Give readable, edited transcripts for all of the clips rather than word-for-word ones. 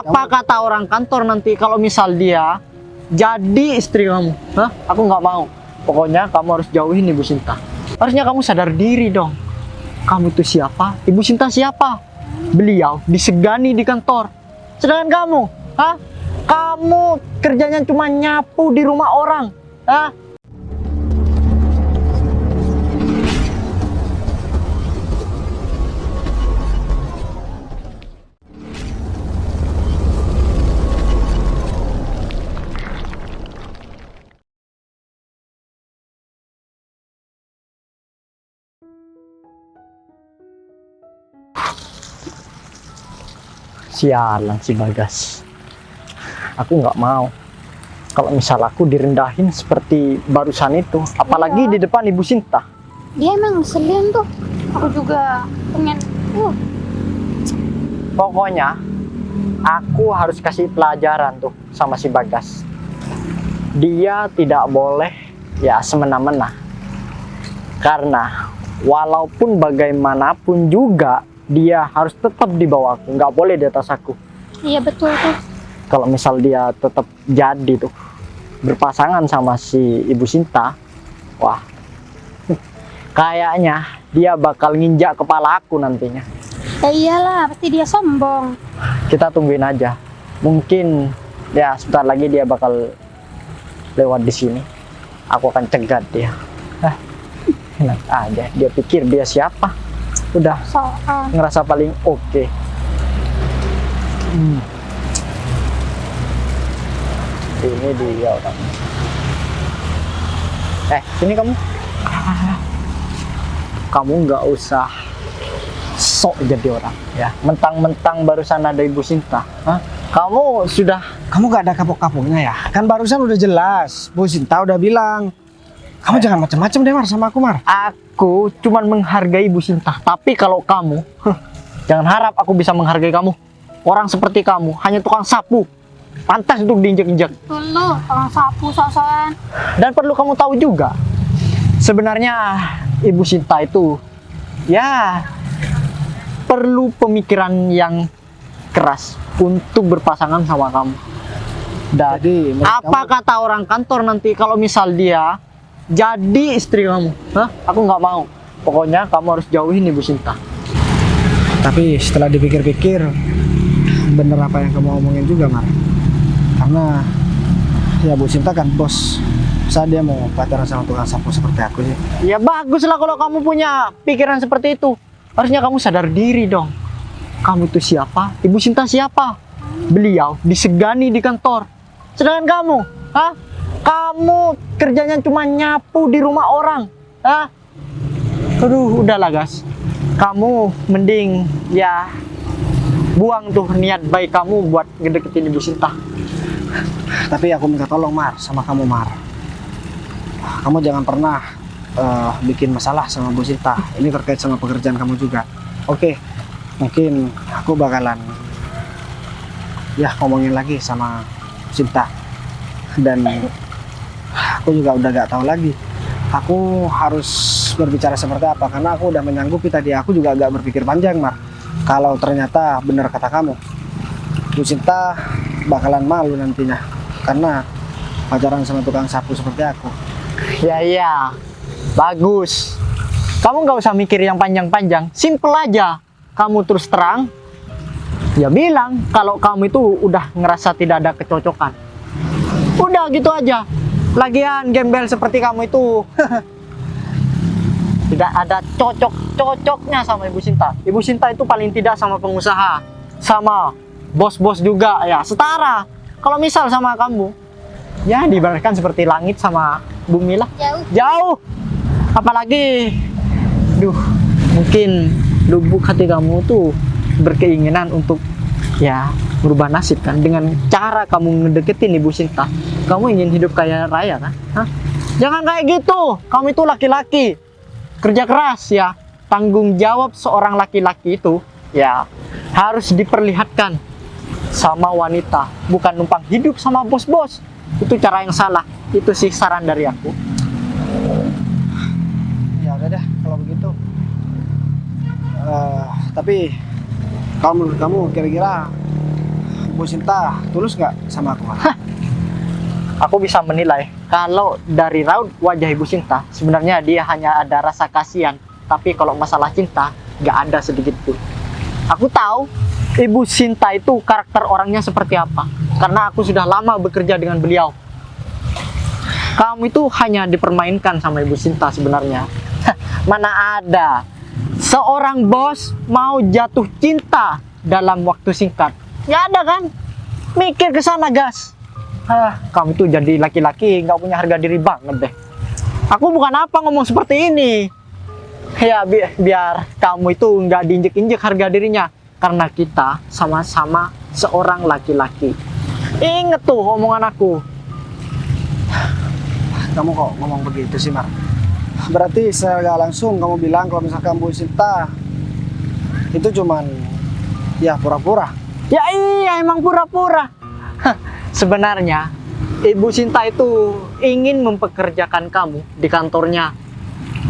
Apa kata orang kantor nanti kalau misal dia jadi istri kamu? Hah? Aku nggak mau. Pokoknya kamu harus jauhin Ibu Sinta. Harusnya kamu sadar diri dong. Kamu itu siapa? Ibu Sinta siapa? Beliau disegani di kantor. Sedangkan kamu, hah? Kamu kerjanya cuma nyapu di rumah orang, hah? Sialan si Bagas. Aku nggak mau kalau misal aku direndahin seperti barusan itu, apalagi di depan Ibu Sinta. Dia emang ngeselin tuh. Aku juga pengen. Pokoknya aku harus kasih pelajaran tuh sama si Bagas. Dia tidak boleh ya semena-mena. Karena walaupun bagaimanapun juga dia harus tetap di bawah aku, nggak boleh di atas aku. Iya betul tuh. Kalau misal dia tetap jadi tuh berpasangan sama si Ibu Sinta, wah, kayaknya dia bakal nginjak kepala aku nantinya. Ya iyalah, pasti dia sombong. Kita tungguin aja. Mungkin ya sebentar lagi dia bakal lewat di sini. Aku akan cegat dia. Enak aja. Dia pikir dia siapa? Udah Soal. ngerasa paling oke. Ini dia orang. Sini kamu. Kamu nggak usah sok jadi orang ya. Mentang-mentang barusan ada Ibu Sinta. Hah? Kamu sudah. Kamu gak ada kapok-kapoknya ya? Kan barusan udah jelas, Bu Sinta udah bilang. Kamu jangan macam-macam deh Mar sama aku Mar. Aku cuman menghargai Ibu Sinta. Tapi kalau kamu, jangan harap aku bisa menghargai kamu. Orang seperti kamu hanya tukang sapu. Pantas untuk diinjek-injek. Dulu orang sapu sok-sokan. Dan perlu kamu tahu juga, sebenarnya Ibu Sinta itu ya perlu pemikiran yang keras untuk berpasangan sama kamu. Dan Jadi, menurut apa kata orang kantor nanti kalau misal dia jadi istri kamu? Hah? Aku nggak mau. Pokoknya kamu harus jauhin Ibu Sinta. Tapi setelah dipikir-pikir, bener apa yang kamu omongin juga Mar. Karena ya Bu Sinta kan bos. Masa dia mau pacaran sama tukang sapu seperti aku sih? Ya bagus lah kalau kamu punya pikiran seperti itu. Harusnya kamu sadar diri dong. Kamu itu siapa? Ibu Sinta siapa? Beliau disegani di kantor. Sedangkan kamu, hah? Kamu kerjanya cuma nyapu di rumah orang, hah? Aduh, udahlah gas. Kamu mending ya buang tuh niat baik kamu buat ngedeketin Ibu Sinta. Tapi aku minta tolong Mar sama kamu Mar. Kamu jangan pernah bikin masalah sama Bu Sinta. Ini terkait sama pekerjaan kamu juga. Oke, mungkin aku bakalan ya ngomongin lagi sama Bu Sinta. Dan aku juga udah gak tahu lagi aku harus berbicara seperti apa, karena aku udah menyanggupi tadi. Aku juga agak berpikir panjang Mar. Kalau ternyata benar kata kamu, Bu Sinta bakalan malu nantinya karena pacaran sama tukang sapu seperti aku. Ya iya, bagus. Kamu nggak usah mikir yang panjang-panjang, simple aja. Kamu terus terang, ya bilang kalau kamu itu udah ngerasa tidak ada kecocokan. Udah gitu aja. Lagian gembel seperti kamu itu tidak ada cocok-cocoknya sama Ibu Sinta. Ibu Sinta itu paling tidak sama pengusaha, sama bos-bos juga ya setara. Kalau misal sama kamu, ya diibaratkan seperti langit sama bumi lah. Jauh. Apalagi, mungkin lubuk hati kamu tuh berkeinginan untuk ya merubah nasib kan dengan cara kamu ngedeketin Ibu Sinta. Kamu ingin hidup kaya raya kan? Hah? Jangan kayak gitu. Kamu itu laki-laki, kerja keras ya. Tanggung jawab seorang laki-laki itu ya harus diperlihatkan sama wanita, bukan numpang hidup sama bos-bos. Itu cara yang salah. Itu sih saran dari aku. Ya udah deh kalau begitu. Tapi kalau menurut kamu kira-kira Bu Sinta tulus nggak sama aku, Mar? Aku bisa menilai kalau dari raut wajah Ibu Sinta sebenarnya dia hanya ada rasa kasihan, tapi kalau masalah cinta nggak ada sedikit pun. Aku tahu Ibu Sinta itu karakter orangnya seperti apa karena aku sudah lama bekerja dengan beliau. Kamu itu hanya dipermainkan sama Ibu Sinta sebenarnya. Mana ada seorang bos mau jatuh cinta dalam waktu singkat? Nggak ada kan? Mikir ke sana, gas. Kamu itu jadi laki-laki nggak punya harga diri banget deh. Aku bukan apa ngomong seperti ini. Ya biar kamu itu nggak diinjek-injek harga dirinya. Karena kita sama-sama seorang laki-laki. Ingat tuh omongan aku. Kamu kok ngomong begitu sih, Mar? Berarti secara langsung kamu bilang kalau misalkan Bu Sinta itu cuman ya pura-pura. Ya iya emang pura-pura. Sebenarnya Ibu Sinta itu ingin mempekerjakan kamu di kantornya.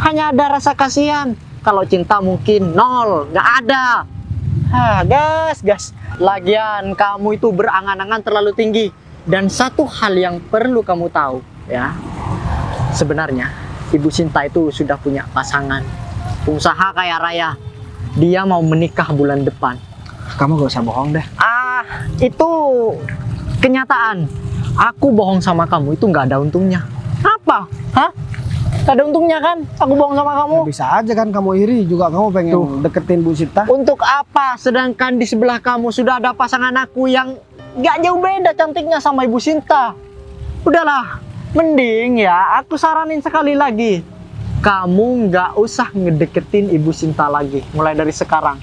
Hanya ada rasa kasihan. Kalau cinta mungkin nol, nggak ada. Gas. Lagian kamu itu berangan-angan terlalu tinggi. Dan satu hal yang perlu kamu tahu, ya. Sebenarnya Ibu Sinta itu sudah punya pasangan, pengusaha kaya raya. Dia mau menikah bulan depan. Kamu gak usah bohong deh. Itu kenyataan. Aku bohong sama kamu itu nggak ada untungnya. Apa? Gak ada untungnya kan? Aku bohong sama kamu. Ya, bisa aja kan kamu iri juga kamu pengen deketin Bu Sinta. Untuk apa? Sedangkan di sebelah kamu sudah ada pasangan aku yang nggak jauh beda cantiknya sama Ibu Sinta. Udahlah, mending ya aku saranin sekali lagi. Kamu nggak usah ngedeketin Ibu Sinta lagi. Mulai dari sekarang.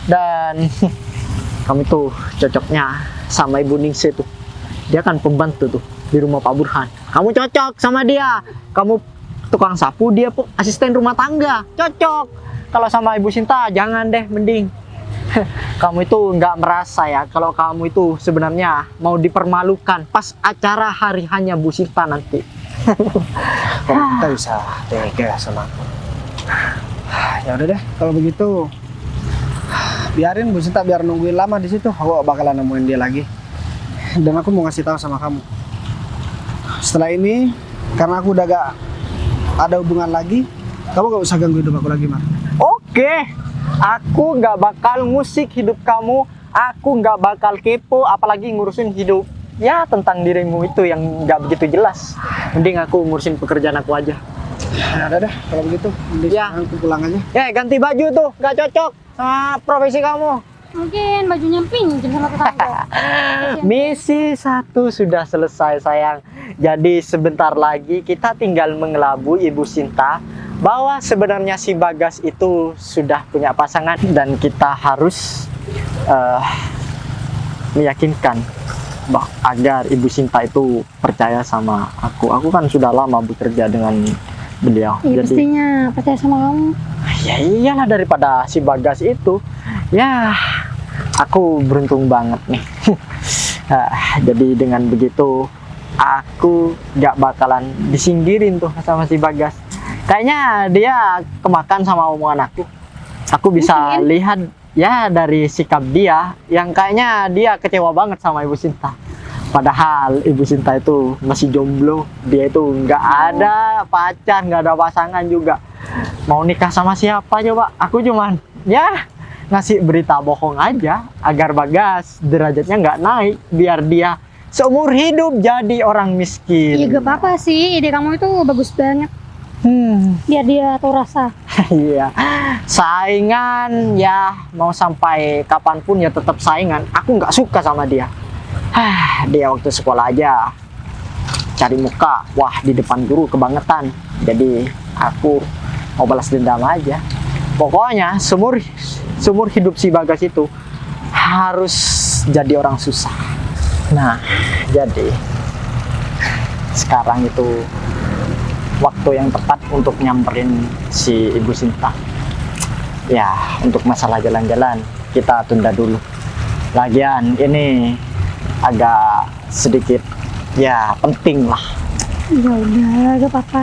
Dan kamu tuh cocoknya sama Ibu Ningsih tuh. Dia kan pembantu tuh di rumah Pak Burhan. Kamu cocok sama dia. Kamu tukang sapu, dia asisten rumah tangga. Cocok. Kalau sama Ibu Sinta jangan deh, mending. Kamu itu nggak merasa ya kalau kamu itu sebenarnya mau dipermalukan pas acara hari hanya Bu Sinta nanti. Kalau kita bisa tega sama aku. Ya udah deh, kalau begitu biarin Bu Sinta biar nungguin lama di situ. Aku bakalan nemuin dia lagi. Dan aku mau ngasih tahu sama kamu. Setelah ini, karena aku udah gak ada hubungan lagi, kamu gak usah ganggu hidup aku lagi, Mar. Oke, aku nggak bakal ngusik hidup kamu. Aku nggak bakal kepo, apalagi ngurusin hidup ya tentang dirimu itu yang nggak begitu jelas. Mending aku ngurusin pekerjaan aku aja. Ya udah deh, kalau begitu, mending Ya. aku pulang aja. Ya ganti baju tuh, nggak cocok sama profesi kamu. Mungkin bajunya pinjam sama tetangga. Misi 1 sudah selesai sayang. Jadi sebentar lagi kita tinggal mengelabui Ibu Sinta bahwa sebenarnya si Bagas itu sudah punya pasangan dan kita harus meyakinkan agar Ibu Sinta itu percaya sama aku. Aku kan sudah lama bekerja dengan beliau. Iya, pastinya percaya sama kamu. Ya iyalah daripada si Bagas itu. Ya, aku beruntung banget nih. Jadi dengan begitu, aku gak bakalan disingkirin tuh sama si Bagas. Kayaknya dia kemakan sama omongan aku. Aku bisa lihat ya dari sikap dia, yang kayaknya dia kecewa banget sama Ibu Sinta. Padahal Ibu Sinta itu masih jomblo. Dia itu nggak ada pacar, nggak ada pasangan juga. Mau nikah sama siapa coba? Aku cuman ya ngasih berita bohong aja agar Bagas derajatnya nggak naik, biar dia seumur hidup jadi orang miskin. Iya, gak apa-apa sih. Ide kamu itu bagus banget. Biar dia tahu rasa. Iya, saingan ya mau sampai kapanpun ya tetap saingan. Aku nggak suka sama dia. Dia waktu sekolah aja cari muka, wah di depan guru kebangetan. Jadi aku mau balas dendam aja. Pokoknya seumur hidup si Bagas itu harus jadi orang susah. Nah, jadi sekarang itu waktu yang tepat untuk nyamperin si Ibu Sinta. Ya, untuk masalah jalan-jalan kita tunda dulu. Lagian ini agak sedikit ya penting lah. Ya udah, gak apa-apa.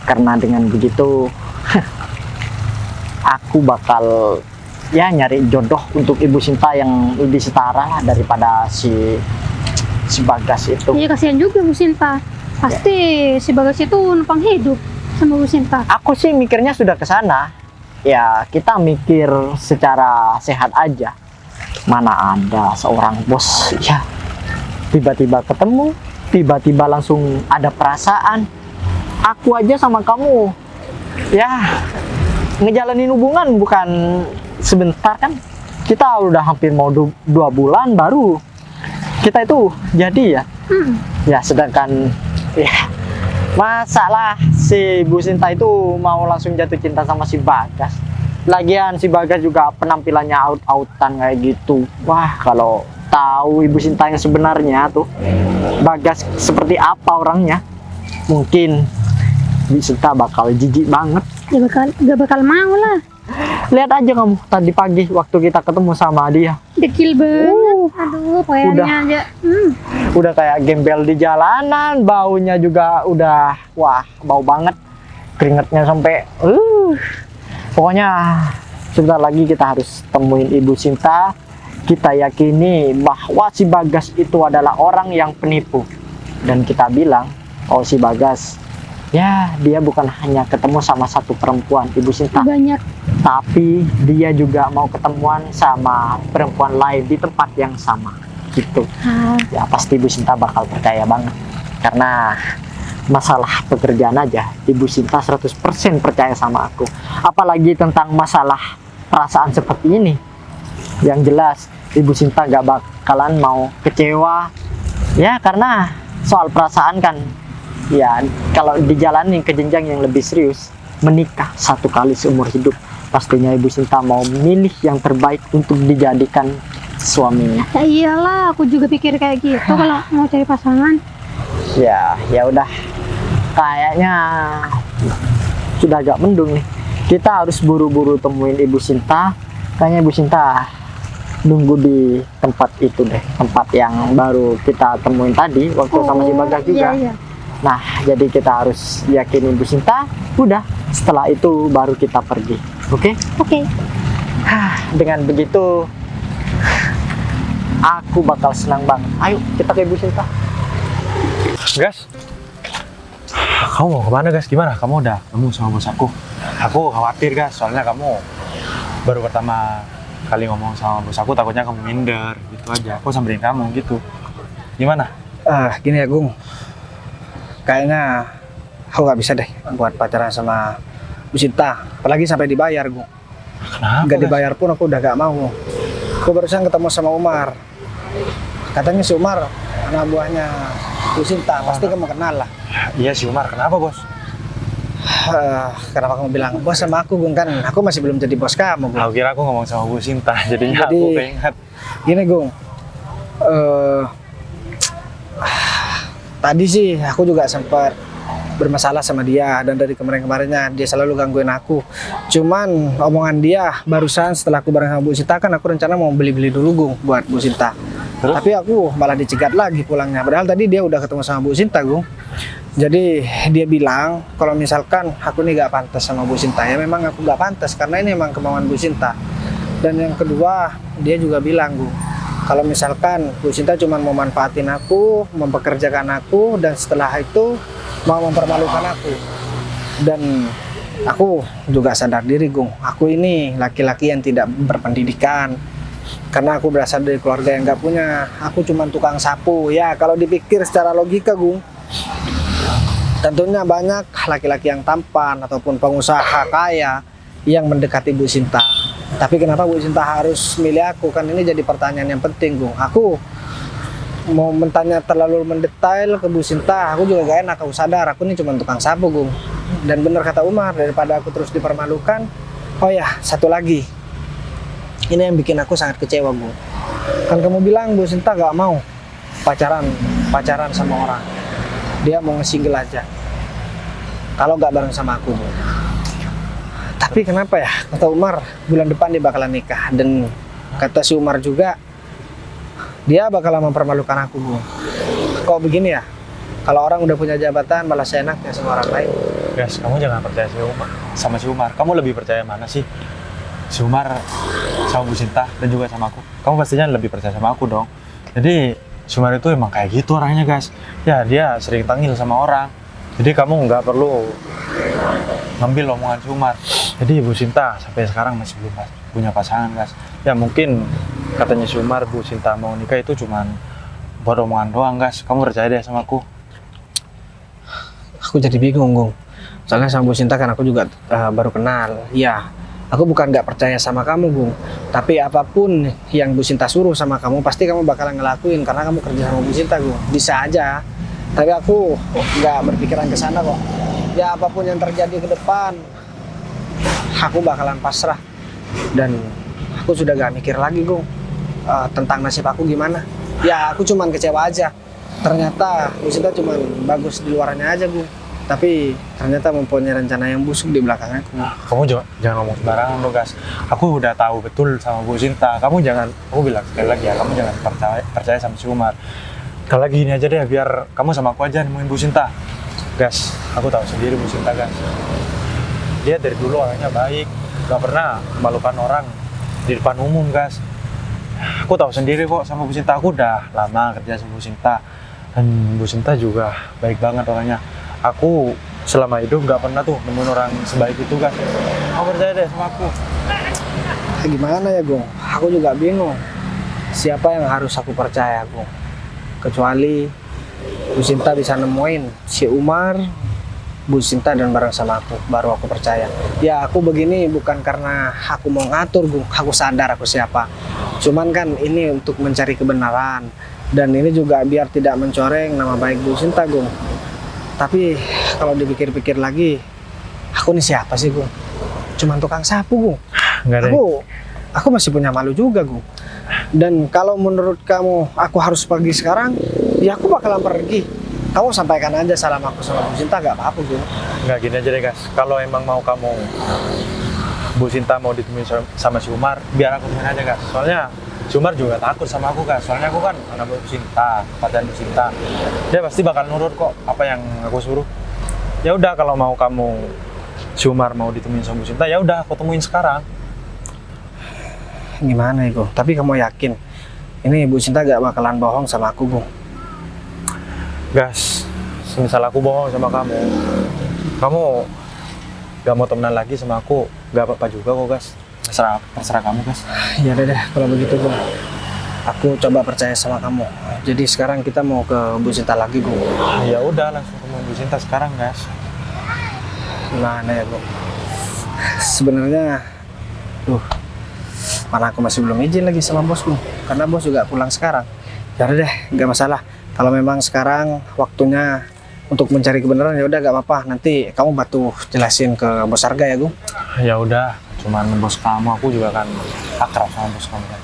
Karena dengan begitu aku bakal ya nyari jodoh untuk Ibu Sinta yang lebih setara lah daripada si Bagas itu. Iya, kasihan juga Bu Sinta. Pasti si Bagas itu numpang hidup sama Bu Sinta. Aku sih mikirnya sudah ke sana. Ya, kita mikir secara sehat aja. Mana ada seorang bos ya tiba-tiba ketemu, tiba-tiba langsung ada perasaan. Aku aja sama kamu ya ngejalanin hubungan bukan sebentar kan. Kita udah hampir mau 2 bulan baru kita itu jadi ya. Ya, sedangkan ya masalah si Bu Sinta itu mau langsung jatuh cinta sama si Bagas. Lagian si Bagas juga penampilannya out-outan kayak gitu. Wah, kalau tahu Ibu Sinta yang sebenarnya tuh Bagas seperti apa orangnya, mungkin Ibu Sinta bakal jijik banget. Gak bakal mau lah. Lihat aja kamu tadi pagi waktu kita ketemu sama dia. Dekil banget. Aduh, pokoknya Udah. aja. Udah kayak gembel di jalanan, baunya juga udah wah bau banget, keringetnya sampai pokoknya sebentar lagi kita harus temuin Ibu Sinta. Kita yakini bahwa si Bagas itu adalah orang yang penipu, dan kita bilang oh si Bagas ya dia bukan hanya ketemu sama satu perempuan Ibu Sinta, Banyak. tapi dia juga mau ketemuan sama perempuan lain di tempat yang sama gitu. Ya pasti Ibu Sinta bakal percaya banget, karena masalah pekerjaan aja Ibu Sinta 100% percaya sama aku, apalagi tentang masalah perasaan seperti ini. Yang jelas Ibu Sinta gak bakalan mau kecewa ya, karena soal perasaan kan ya kalau dijalani ke jenjang yang lebih serius, menikah 1 kali seumur hidup, pastinya Ibu Sinta mau milih yang terbaik untuk dijadikan suaminya. Ya iyalah, aku juga pikir kayak gitu kalau mau cari pasangan. Ya udah, kayaknya sudah agak mendung nih. Kita harus buru-buru temuin Ibu Sinta. Kayaknya Ibu Sinta nunggu di tempat itu deh, tempat yang baru kita temuin tadi waktu sama si Bagas juga. Iya. Nah, jadi kita harus yakin Ibu Sinta. Udah, setelah itu baru kita pergi. Oke? Oke. Dengan begitu aku bakal senang banget. Ayo kita ke Ibu Sinta. Gas, kamu mau kemana Gas? Gimana? Kamu udah ketemu sama bos aku? Aku khawatir Gas, soalnya kamu baru pertama kali ngomong sama bos aku, takutnya kamu minder gitu aja. Aku samperin kamu gitu. Gimana? Gini ya Gung, kayaknya aku nggak bisa deh buat pacaran sama Bu Sinta, apalagi sampai dibayar Gung. Kenapa? Nggak Gas? dibayar pun aku udah gak mau. Aku barusan ketemu sama Umar, katanya si Umar anak buahnya Bu Sinta, pasti kamu kenal lah. Iya si Umar, kenapa bos? Kenapa kamu bilang bos sama aku Gung? Kan aku masih belum jadi bos kamu Gung. Aku kira aku ngomong sama Bu Sinta, jadinya Jadi- aku keinget. Gini Gung, tadi sih aku juga sempat bermasalah sama dia, dan dari kemarin-kemarinnya dia selalu gangguin aku. Cuman omongan dia barusan setelah aku bareng sama Bu Sinta, kan aku rencana mau beli-beli dulu Gung buat Bu Sinta. Terus? Tapi aku malah dicegat lagi pulangnya. Padahal tadi dia udah ketemu sama Bu Sinta Gung. Jadi dia bilang kalau misalkan aku nih gak pantas sama Bu Sinta, ya memang aku gak pantas karena ini emang kemauan Bu Sinta. Dan yang kedua dia juga bilang Gung, kalau misalkan Bu Sinta cuma mau manfaatin aku, mempekerjakan aku, dan setelah itu mau mempermalukan aku. Dan aku juga sadar diri Gung, aku ini laki-laki yang tidak berpendidikan, karena aku berasal dari keluarga yang gak punya. Aku cuma tukang sapu. Ya kalau dipikir secara logika Gung, tentunya banyak laki-laki yang tampan ataupun pengusaha kaya yang mendekati Bu Sinta. Tapi kenapa Bu Sinta harus milih aku? Kan ini jadi pertanyaan yang penting Gung. Aku mau bertanya terlalu mendetail ke Bu Sinta, aku juga gak enak. Aku sadar aku ini cuma tukang sapu Gung. Dan benar kata Umar, daripada aku terus dipermalukan. Oh ya, satu lagi, ini yang bikin aku sangat kecewa Gung. Kan kamu bilang Bu Sinta gak mau pacaran sama orang, dia mau nge-single aja kalau nggak bareng sama aku Bu. Tapi kenapa ya, kata Umar bulan depan dia bakalan nikah, dan kata si Umar juga dia bakalan mempermalukan aku Bu. Kok begini ya, kalau orang udah punya jabatan malah seenaknya sama orang lain. Gas, kamu jangan percaya si Umar. Sama si Umar, kamu lebih percaya mana sih? si Umar sama Bu Sinta dan juga sama aku, kamu pastinya lebih percaya sama aku dong. Jadi si Umar itu emang kayak gitu orangnya guys. Ya dia sering tengil sama orang. Jadi kamu nggak perlu ngambil omongan si Umar. Jadi Bu Sinta sampai sekarang masih belum punya pasangan guys. Ya mungkin katanya si Umar Bu Sinta mau nikah itu cuman buat omongan doang guys. Kamu percaya deh sama aku. Aku jadi bingung, Gung. Soalnya sama Bu Sinta kan aku juga baru kenal. Ya, aku bukan nggak percaya sama kamu, Gung. Tapi apapun yang Bu Sinta suruh sama kamu, pasti kamu bakalan ngelakuin karena kamu kerja sama Bu Sinta, Gung. Bisa aja. Tapi aku nggak berpikiran ke sana kok. Ya apapun yang terjadi ke depan, aku bakalan pasrah. Dan aku sudah gak mikir lagi, Gung, tentang nasib aku gimana. Ya aku cuman kecewa aja. Ternyata Bu Sinta cuman bagus di luarnya aja, Gung. Tapi ternyata mempunyai rencana yang busuk di belakang aku. Kamu jangan ngomong sembarangan dong guys. Aku udah tahu betul sama Bu Sinta. Kamu jangan, aku bilang sekali lagi ya, kamu jangan percaya sama si Umar. Kalau lagi ini aja deh, biar kamu sama aku aja nemuin Bu Sinta. Guys, aku tahu sendiri Bu Sinta guys. Dia dari dulu orangnya baik, gak pernah memalukan orang di depan umum guys. Aku tahu sendiri kok sama Bu Sinta. Aku udah lama kerja sama Bu Sinta. Dan Bu Sinta juga baik banget orangnya. Aku selama hidup gak pernah tuh nemuin orang sebaik itu guys. Kamu percaya deh sama aku. Gimana ya, Gung? Aku juga bingung. Siapa yang harus aku percaya, Gung? Kecuali Bu Sinta bisa nemuin si Umar, Bu Sinta dan bareng sama aku, baru aku percaya. Ya aku begini bukan karena aku mau ngatur, Gung. Aku sadar aku siapa. Cuman kan ini untuk mencari kebenaran. Dan ini juga biar tidak mencoreng nama baik Bu Sinta, Gung. Tapi kalau dipikir-pikir lagi, aku nih siapa sih, Gung? Cuman tukang sapu, Gung. Enggak deh. Aku masih punya malu juga, Gung. Dan kalau menurut kamu aku harus pergi sekarang, ya aku bakalan pergi. Kamu sampaikan aja salam aku sama Bu Sinta, gak apa-apa, Gung. Nggak, gini aja deh guys. Kalau emang mau kamu Bu Sinta mau ditemuin sama si Umar, biar aku temuin aja guys. Soalnya si Umar juga takut sama aku guys. Soalnya aku kan anak Bu Sinta, pacar Bu Sinta. Dia pasti bakal nurut kok apa yang aku suruh. Ya udah, kalau mau kamu si Umar mau ditemuin sama Bu Sinta, ya udah aku temuin sekarang. Gimana ya, Gung? Tapi kamu yakin ini Bu Sinta gak bakalan bohong sama aku, Gung? Guys, semisal aku bohong sama kamu gak mau temenan lagi sama aku, gak apa-apa juga kok guys. Terserah kamu guys. Ya udah deh, kalau begitu, Gung. Aku coba percaya sama kamu. Jadi sekarang kita mau ke Bu Sinta lagi, Gung. Ya udah, langsung ketemu Bu Sinta sekarang guys. Gimana ya, Gung? Sebenarnya, mana aku masih belum izin lagi sama bosku, karena bos juga pulang sekarang. Ya udah deh, nggak masalah. Kalau memang sekarang waktunya untuk mencari kebenaran, ya udah nggak apa-apa. Nanti kamu bantu jelasin ke bos Arga ya, Gung. Ya udah, cuman bos kamu, aku juga kan akrab sama bos kamu kan.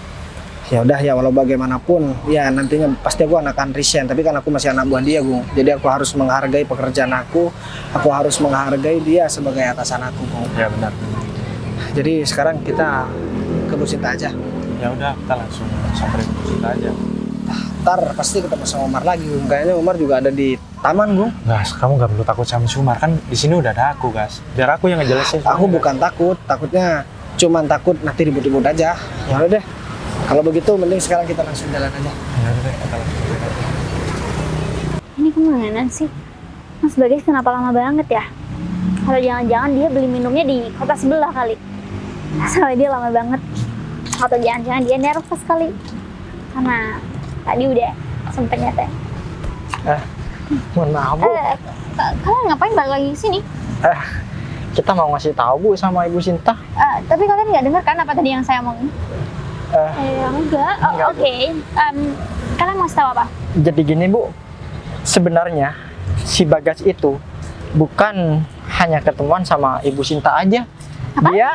Ya udah ya, walau bagaimanapun ya nantinya pasti aku akan resign, tapi kan aku masih anak buah dia, Gung. Jadi aku harus menghargai pekerjaan aku harus menghargai dia sebagai atasan aku, Gung. Ya benar. Jadi sekarang kita ke Bu Sinta aja. Ya udah, kita langsung samperin Bu Sinta aja. Ntar pasti ketemu sama Umar lagi, Gung. Kayaknya Umar juga ada di taman, Gung. Guys, kamu gak perlu takut sama si Umar, kan di sini udah ada aku guys. Biar aku yang ngejelasin. Aku bukan takut, takutnya cuman takut nanti ribut-ribut aja. Ya udah deh. Kalau begitu mending sekarang kita langsung jalan aja. Ya udah deh, kita langsung jalan aja. Ini kemana sih? Mas Bagas kenapa lama banget ya? Kalau jangan-jangan dia beli minumnya di kota sebelah kali. Soalnya dia lama banget. Atau jangan-jangan dia nervous kali. Karena tadi udah sempet nyata. Mohon maaf, Bu. Kalian ngapain balik lagi ke sini? Kita mau ngasih tahu, Bu, sama Ibu Sinta. Tapi kalian nggak dengar kan apa tadi yang saya omongin? Enggak. Enggak, Bu. Oke. Kalian mau tahu apa? Jadi gini, Bu. Sebenarnya si Bagas itu bukan hanya ketemuan sama Ibu Sinta aja. Apa? Dia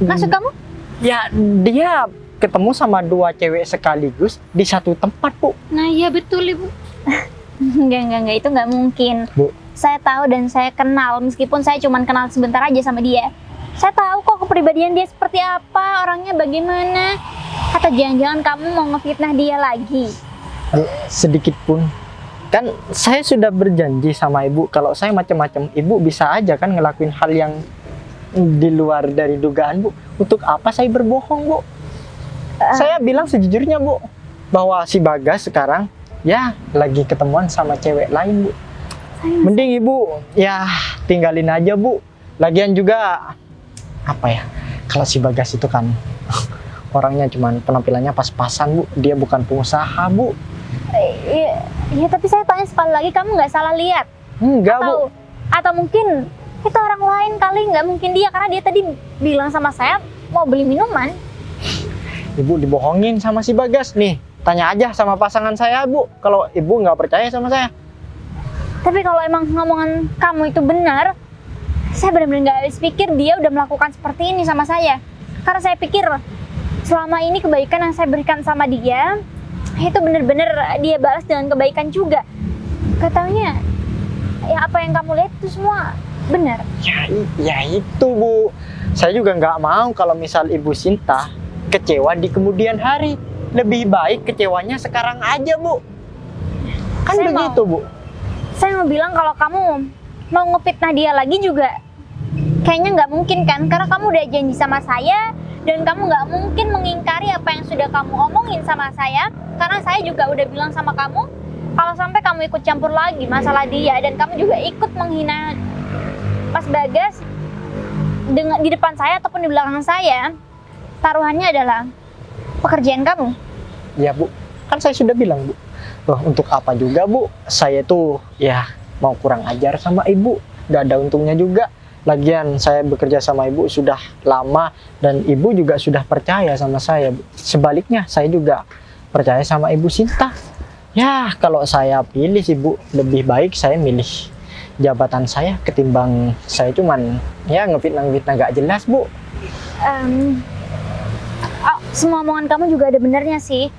Maksud kamu? ya dia ketemu sama dua cewek sekaligus di satu tempat, Bu. Nah iya betul Ibu. Enggak, itu nggak mungkin. Bu. Saya tahu dan saya kenal, meskipun saya cuma kenal sebentar aja sama dia. Saya tahu kok kepribadian dia seperti apa, orangnya bagaimana. Atau jangan-jangan kamu mau ngefitnah dia lagi? Bu, sedikit pun. Kan saya sudah berjanji sama Ibu kalau saya macam-macam, Ibu bisa aja kan ngelakuin hal yang di luar dari dugaan, Bu. Untuk apa saya berbohong, Bu? Saya bilang sejujurnya, Bu, bahwa si Bagas sekarang ya lagi ketemuan sama cewek lain, Bu. Mending Ibu ya tinggalin aja, Bu. Lagian juga apa ya? Kalau si Bagas itu kan orangnya cuman penampilannya pas-pasan, Bu. Dia bukan pengusaha, Bu. Iya, tapi saya tanya sekali lagi, kamu nggak salah lihat? Enggak, Bu. Atau mungkin itu orang lain kali, nggak mungkin dia, karena dia tadi bilang sama saya mau beli minuman. Ibu dibohongin sama si Bagas. Nih, tanya aja sama pasangan saya, Bu. Kalau Ibu nggak percaya sama saya. Tapi kalau emang ngomongan kamu itu benar, saya benar-benar nggak habis pikir dia udah melakukan seperti ini sama saya. Karena saya pikir selama ini kebaikan yang saya berikan sama dia, itu benar-benar dia balas dengan kebaikan juga. Katanya, ya apa yang kamu lihat itu semua benar. Ya itu, Bu. Saya juga nggak mau kalau misal Ibu Sinta kecewa di kemudian hari. Lebih baik kecewanya sekarang aja, Bu. Kan Saya begitu, Bu. Saya mau bilang kalau kamu mau ngefitnah dia lagi juga kayaknya nggak mungkin kan, karena kamu udah janji sama saya dan kamu nggak mungkin mengingkari apa yang sudah kamu omongin sama saya, karena saya juga udah bilang sama kamu kalau sampai kamu ikut campur lagi masalah dia dan kamu juga ikut menghina Mas Bagas dengan di depan saya ataupun di belakang saya, taruhannya adalah pekerjaan kamu. Ya, Bu. Kan saya sudah bilang, Bu. Loh, untuk apa juga, Bu? Saya tuh ya mau kurang ajar sama Ibu. Gak ada untungnya juga. Lagian saya bekerja sama Ibu sudah lama dan Ibu juga sudah percaya sama saya, Bu. Sebaliknya, saya juga percaya sama Ibu Sinta. Ya, kalau saya pilih sih, Bu, lebih baik saya milih jabatan saya ketimbang saya cuman ya ngefitnah-ngefitnah gak jelas, Bu. Semua omongan kamu juga ada benarnya sih.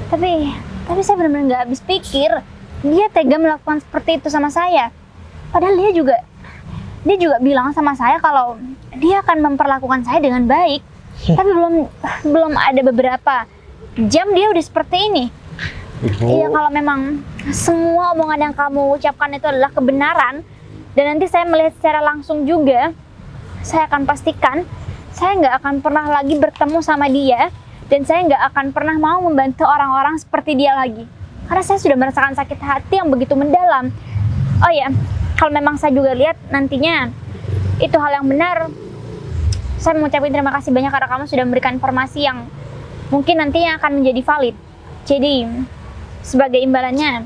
Tapi saya benar-benar nggak habis pikir dia tega melakukan seperti itu sama saya. Padahal dia juga bilang sama saya kalau dia akan memperlakukan saya dengan baik. Tapi belum ada beberapa jam dia udah seperti ini. Ibu. Iya, kalau memang semua omongan yang kamu ucapkan itu adalah kebenaran dan nanti saya melihat secara langsung juga, saya akan pastikan saya nggak akan pernah lagi bertemu sama dia dan saya nggak akan pernah mau membantu orang-orang seperti dia lagi. Karena saya sudah merasakan sakit hati yang begitu mendalam. Oh ya, kalau memang saya juga lihat nantinya itu hal yang benar, saya mengucapkan terima kasih banyak karena kamu sudah memberikan informasi yang mungkin nantinya akan menjadi valid. Jadi, sebagai imbalannya,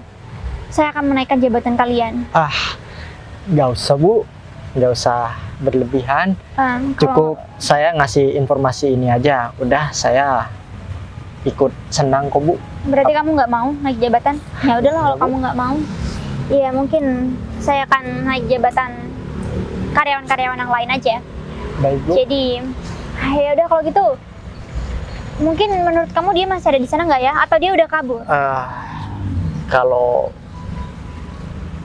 saya akan menaikkan jabatan kalian. Gak usah, Bu. Gak usah berlebihan. Cukup saya ngasih informasi ini aja. Udah, saya ikut senang kok, Bu. Berarti kamu nggak mau naik jabatan? Ya udahlah kalau kamu nggak mau. Iya, mungkin saya akan naik jabatan karyawan-karyawan yang lain aja. Baik, Bu. Jadi, ya udah kalau gitu. Mungkin menurut kamu dia masih ada di sana nggak ya? Atau dia udah kabur? Kalau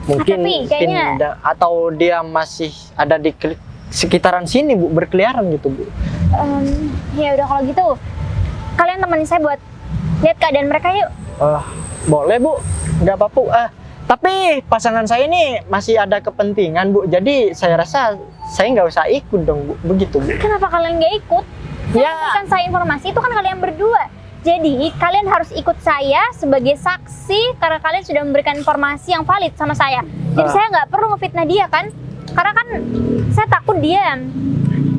mungkin Tapi kayaknya atau dia masih ada di sekitaran sini, Bu, berkeliaran gitu, Bu. Ya udah kalau gitu, kalian temenin saya buat lihat keadaan mereka yuk. Boleh, Bu. Nggak apa-apa. Tapi pasangan saya ini masih ada kepentingan, Bu. Jadi saya rasa saya nggak usah ikut dong, Bu. Begitu, Bu. Kenapa kalian nggak ikut? Ya. Kan saya informasi itu kan kalian berdua. Jadi kalian harus ikut saya sebagai saksi karena kalian sudah memberikan informasi yang valid sama saya. Jadi saya nggak perlu ngefitnah dia kan? Karena kan saya takut dia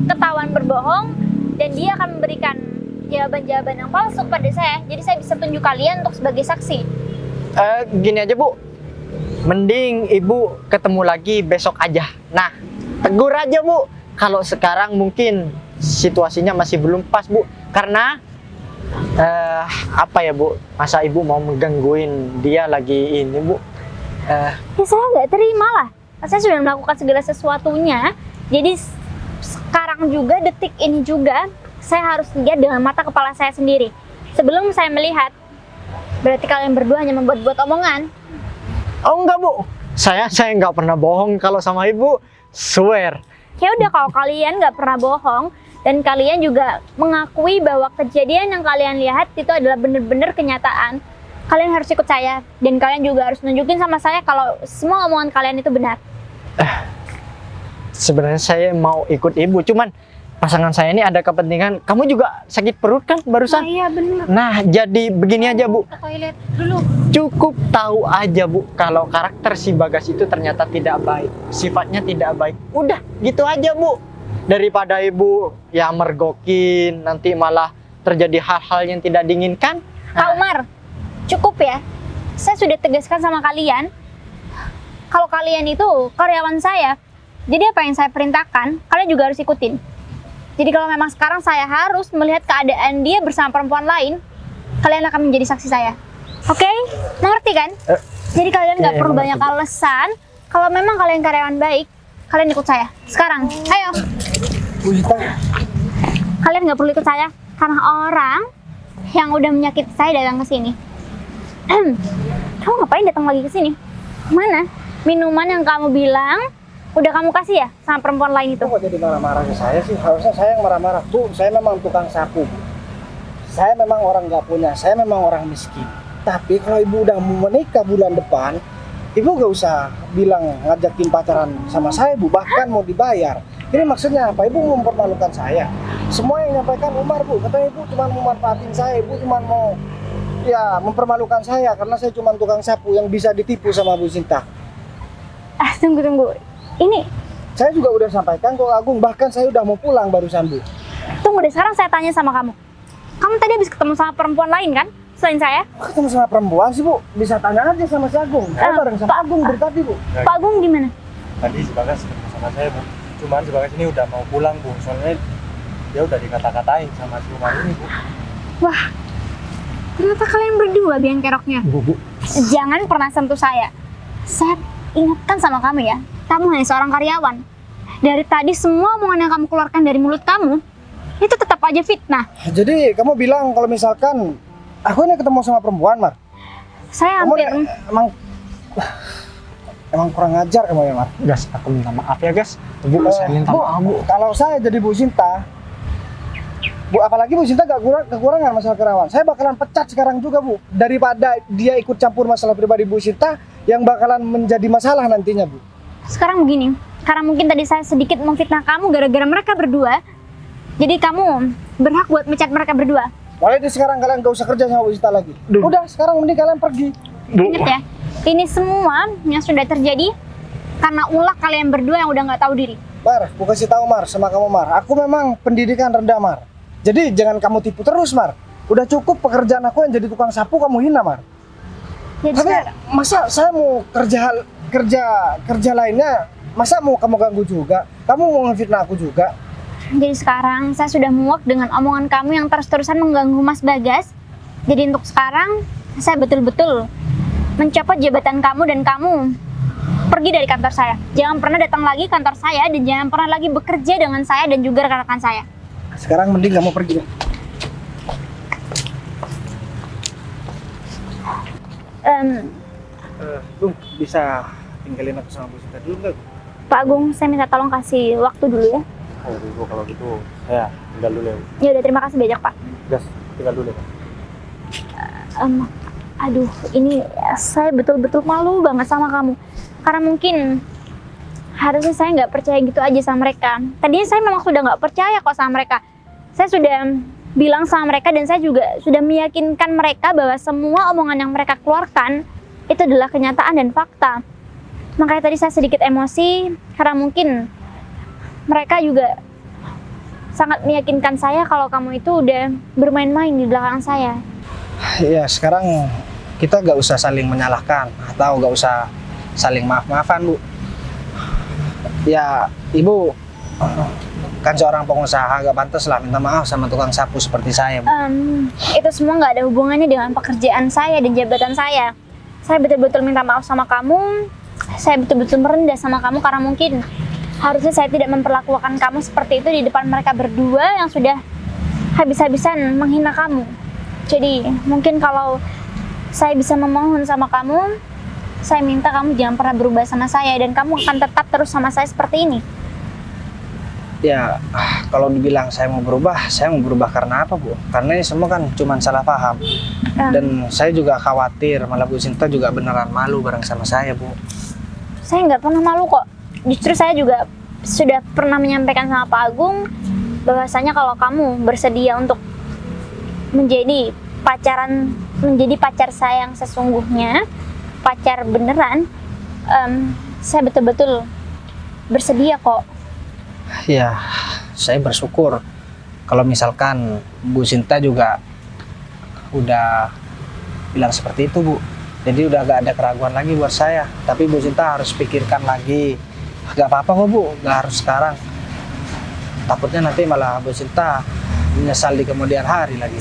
ketahuan berbohong dan dia akan memberikan jawaban-jawaban yang palsu pada saya. Jadi saya bisa tunjuk kalian untuk sebagai saksi. Gini aja, Bu. Mending Ibu ketemu lagi besok aja. Nah, tegur aja, Bu. Kalau sekarang mungkin situasinya masih belum pas, Bu. Karena apa ya, Bu? Masa Ibu mau menggangguin dia lagi ini, Bu? Ya saya nggak terima lah. Saya sudah melakukan segala sesuatunya. Jadi sekarang juga, detik ini juga, saya harus lihat dengan mata kepala saya sendiri. Sebelum saya melihat, berarti kalian berdua hanya membuat-buat omongan. Oh enggak, Bu. Saya nggak pernah bohong kalau sama Ibu. Swear. Ya udah, kalau kalian nggak pernah bohong dan kalian juga mengakui bahwa kejadian yang kalian lihat itu adalah benar-benar kenyataan, kalian harus ikut saya dan kalian juga harus nunjukin sama saya kalau semua omongan kalian itu benar. sebenarnya saya mau ikut ibu, cuman pasangan saya ini ada kepentingan. Kamu juga sakit perut kan barusan? Iya bener. Nah, jadi begini aja Bu, Ke toilet dulu. cukup tahu aja Bu kalau karakter si Bagas itu ternyata tidak baik, sifatnya tidak baik. Udah gitu aja Bu, daripada ibu ya mergokin nanti malah terjadi hal-hal yang tidak diinginkan. Kak Umar, cukup ya. Saya sudah tegaskan sama kalian, kalau kalian itu karyawan saya, jadi apa yang saya perintahkan, kalian juga harus ikutin. Jadi kalau memang sekarang saya harus melihat keadaan dia bersama perempuan lain, kalian akan menjadi saksi saya. Oke? Mengerti kan? Jadi kalian nggak iya, perlu mengerti, banyak alasan. Kalau memang kalian karyawan baik, kalian ikut saya. Sekarang, ayo. Kalian nggak perlu ikut saya, karena orang yang udah menyakiti saya datang ke sini. Kamu ngapain datang lagi ke sini? Mana? Minuman yang kamu bilang udah kamu kasih ya sama perempuan lain itu? Kok jadi marah-marah ke saya sih? Harusnya saya yang marah-marah. Bu, saya memang tukang sapu. Bu. Saya memang orang nggak punya, saya memang orang miskin. Tapi kalau ibu udah mau menikah bulan depan, ibu gak usah bilang ngajakin pacaran sama saya, Bu. Bahkan mau dibayar. Ini maksudnya apa? Ibu mempermalukan saya. Semua yang nyampaikan Umar, Bu. Katanya ibu cuma mau manfaatin saya, ibu cuma mau ya mempermalukan saya karena saya cuma tukang sapu yang bisa ditipu sama Bu Sinta. Tunggu. Ini, Saya juga udah sampaikan ke Agung, bahkan saya udah mau pulang barusan, Bu. tunggu deh, sekarang saya tanya sama kamu. Kamu tadi habis ketemu sama perempuan lain kan? Selain saya? Ketemu sama perempuan sih, Bu. Bisa tanya aja sama si Agung. Saya bareng sama Agung dari tadi, Bu. Pak Agung gimana? Tadi si Bagas ketemu sama saya, Bu. Cuman si Bagas ini udah mau pulang, Bu. Soalnya dia udah dikata-katain sama si Umar ini, Bu. Wah, ternyata kalian berdua biang keroknya. Bu. Jangan pernah sentuh saya. Saya ingatkan sama kamu ya, kamu hanya seorang karyawan. Dari tadi semua omongan yang kamu keluarkan dari mulut kamu, itu tetap aja fitnah. Jadi kamu bilang kalau misalkan aku ini ketemu sama perempuan, Mar. Saya Kamu hampir... emang kurang ajar kamu ya, Mar. Gas, aku minta maaf ya Gas. Bu, saya minta Bu, maaf Bu. kalau saya jadi Bu Sinta, Bu, apalagi Bu Sinta gak kekurangan masalah kerawan. Saya bakalan pecat sekarang juga, Bu. Daripada dia ikut campur masalah pribadi Bu Sinta yang bakalan menjadi masalah nantinya, Bu. Sekarang begini, karena mungkin tadi saya sedikit memfitnah kamu gara-gara mereka berdua, jadi kamu berhak buat mecat mereka berdua. Mulai dari sekarang kalian gak usah kerja sama Bu Sinta lagi. Duh. Udah, sekarang mending kalian pergi. Bu. Ingat ya, ini semua yang sudah terjadi karena ulah kalian berdua yang udah nggak tahu diri. Mar, aku kasih tahu Mar sama kamu, Mar. Aku memang pendidikan rendah, Mar. Jadi jangan kamu tipu terus, Mar. Udah cukup pekerjaan aku yang jadi tukang sapu kamu hina, Mar. Jadi Tapi sekarang, masa saya mau kerja lainnya, masa mau kamu ganggu juga? Kamu mau ngefitnah aku juga? jadi sekarang saya sudah muak dengan omongan kamu yang terus-terusan mengganggu Mas Bagas. Jadi untuk sekarang saya betul-betul mencopot jabatan kamu dan kamu pergi dari kantor saya. Jangan pernah datang lagi kantor saya dan jangan pernah lagi bekerja dengan saya dan juga rekan-rekan saya. Sekarang mending kamu pergi. Bung, bisa tinggalin aku sama Bu Sinta dulu nggak? Pak Agung, saya minta tolong kasih waktu dulu ya. Oh, Bu, kalau gitu saya tinggal dulu ya, Bu. Ya udah, terima kasih banyak Pak. Gas, tinggal dulu ya, Pak. Aduh, ini saya betul-betul malu banget sama kamu. Karena mungkin harusnya saya nggak percaya gitu aja sama mereka. Tadinya saya memang sudah nggak percaya kok sama mereka. Saya sudah bilang sama mereka dan saya juga sudah meyakinkan mereka bahwa semua omongan yang mereka keluarkan itu adalah kenyataan dan fakta. Makanya tadi saya sedikit emosi karena mungkin mereka juga sangat meyakinkan saya kalau kamu itu udah bermain-main di belakang saya. Ya, sekarang kita gak usah saling menyalahkan atau gak usah saling maaf-maafan, Bu. Ya, Ibu kan seorang pengusaha, gak pantas lah minta maaf sama tukang sapu seperti saya, Bu. Itu semua nggak ada hubungannya dengan pekerjaan saya dan jabatan saya. Saya betul-betul minta maaf sama kamu. Saya betul-betul merendah sama kamu karena mungkin harusnya saya tidak memperlakukan kamu seperti itu di depan mereka berdua yang sudah habis-habisan menghina kamu. Jadi mungkin kalau saya bisa memohon sama kamu, saya minta kamu jangan pernah berubah sama saya dan kamu akan tetap terus sama saya seperti ini. Ya, kalau dibilang saya mau berubah karena apa, Bu? Karena ini semua kan cuma salah paham. Dan saya juga khawatir malah Bu Sinta juga beneran malu bareng sama saya, Bu. Saya nggak pernah malu kok. Justru saya juga sudah pernah menyampaikan sama Pak Agung bahwasanya kalau kamu bersedia untuk menjadi pacar saya yang sesungguhnya, pacar beneran, saya betul-betul bersedia kok. Ya, saya bersyukur kalau misalkan Bu Sinta juga udah bilang seperti itu, Bu. Jadi udah gak ada keraguan lagi buat saya. Tapi Bu Sinta harus pikirkan lagi. Gak apa-apa kok, Bu, gak harus sekarang. Takutnya nanti malah Bu Sinta menyesal di kemudian hari lagi.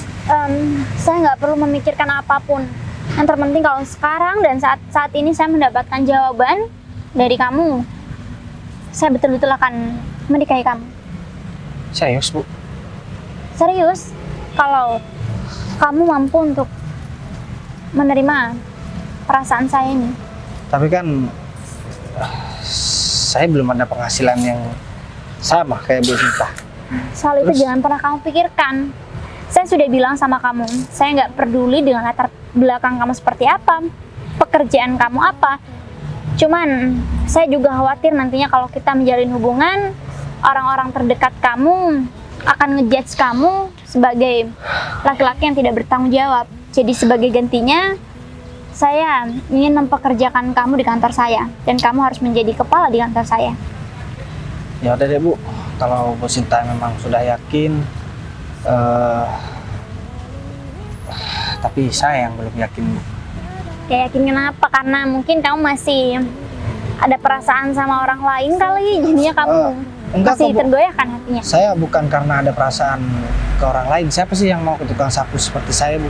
Saya nggak perlu memikirkan apapun. Yang terpenting kalau sekarang dan saat ini saya mendapatkan jawaban dari kamu, saya betul-betul akan menikahi kamu. Serius, Bu? Serius, kalau kamu mampu untuk menerima perasaan saya ini. Tapi kan saya belum ada penghasilan yang sama kayak Bu Sinta. Soal itu jangan pernah kamu pikirkan. Saya sudah bilang sama kamu, saya nggak peduli dengan latar belakang kamu seperti apa, pekerjaan kamu apa. Cuman saya juga khawatir nantinya kalau kita menjalin hubungan, orang-orang terdekat kamu akan ngejudge kamu sebagai laki-laki yang tidak bertanggung jawab. Jadi sebagai gantinya, saya ingin mempekerjakan kamu di kantor saya, dan kamu harus menjadi kepala di kantor saya. Ya udah deh, Bu. Kalau Bu Sinta memang sudah yakin, tapi saya yang belum yakin, Bu. Kayak yakin kenapa? Karena mungkin kamu masih ada perasaan sama orang lain kali, jadinya kamu Enggak masih kok, Bu. tergoyahkan hatinya. Saya bukan karena ada perasaan ke orang lain. Siapa sih yang mau ke tukang sapu seperti saya, Bu?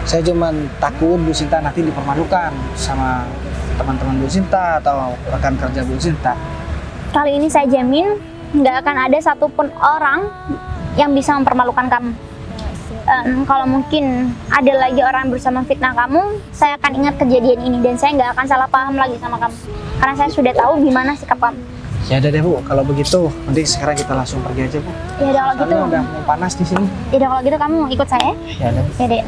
Saya cuma takut Bu Sinta nanti dipermalukan sama teman-teman Bu Sinta atau rekan kerja Bu Sinta. Kali ini saya jamin nggak akan ada satupun orang yang bisa mempermalukan kamu. Kalau mungkin ada lagi orang yang berusaha memfitnah kamu, saya akan ingat kejadian ini dan saya nggak akan salah paham lagi sama kamu. Karena saya sudah tahu gimana sikap kamu. Ya udah deh, Bu. Kalau begitu, nanti sekarang kita langsung pergi aja, Bu. Ya udah kalau gitu. Soalnya udah mau panas di sini. Ya udah kalau gitu kamu ikut saya. Ya udah. Ya deh.